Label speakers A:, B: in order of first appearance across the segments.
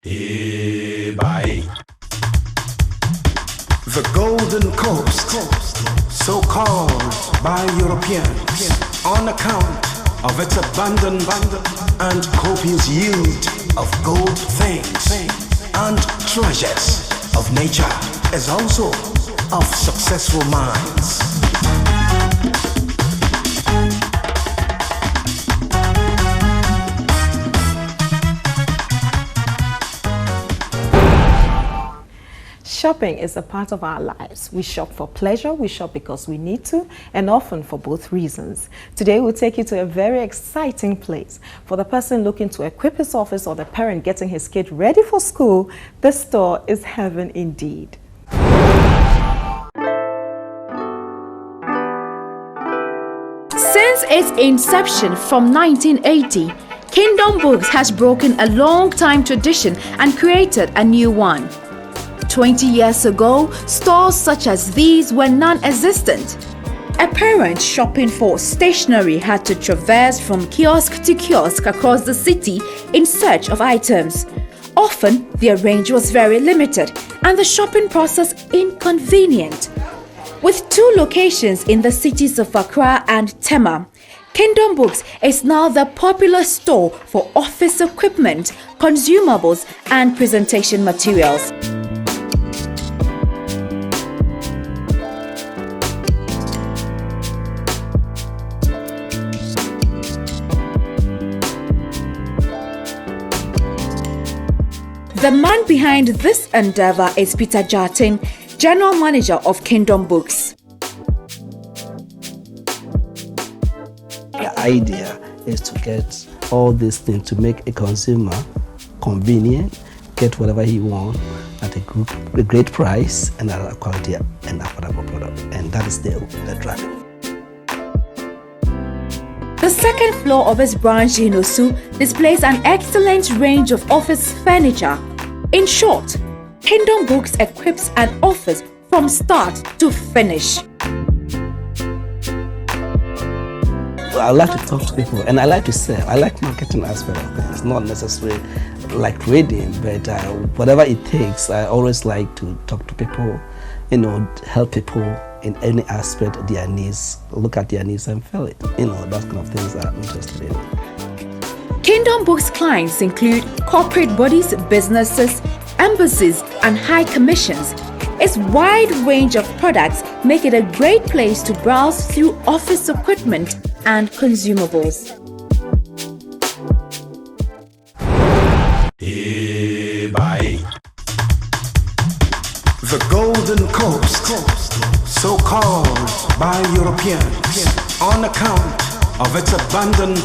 A: The Golden Coast, so called by Europeans on account of its abundant and copious yield of gold things and treasures of nature, as also of successful minds.
B: Shopping is a part of our lives. We shop for pleasure, we shop because we need to, and often for both reasons. Today we'll take you to a very exciting place. For the person looking to equip his office or the parent getting his kid ready for school, this store is heaven indeed.
C: Since its inception from 1980, Kingdom Books has broken a long-time tradition and created a new one. 20 years ago, stores such as these were non-existent. A parent shopping for stationery had to traverse from kiosk to kiosk across the city in search of items. Often, their range was very limited and the shopping process inconvenient. With 2 locations in the cities of Accra and Tema, Kingdom Books is now the popular store for office equipment, consumables, and presentation materials. The man behind this endeavor is Peter Jatin, General Manager of Kingdom Books.
D: The idea is to get all these things to make a consumer convenient, get whatever he wants at a great price and at a quality and affordable product. And that is the drive.
C: The second floor of his branch in Osu displays an excellent range of office furniture. In short, Kingdom Books equips an office from start to finish.
D: I like to talk to people and I like to sell. I like marketing aspect of things. Not necessarily like trading, but whatever it takes, I always like to talk to people, help people in any aspect of their needs, look at their needs and fill it. That kind of things I'm interested in.
C: Kingdom Books clients include corporate bodies, businesses, embassies, and high commissions. Its wide range of products make it a great place to browse through office equipment and consumables.
A: The Golden Coast, so called by Europeans on account of its abundant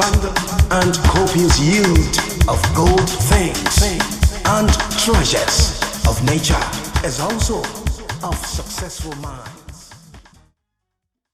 A: and copious yield of gold things and treasures of nature, as also of successful minds.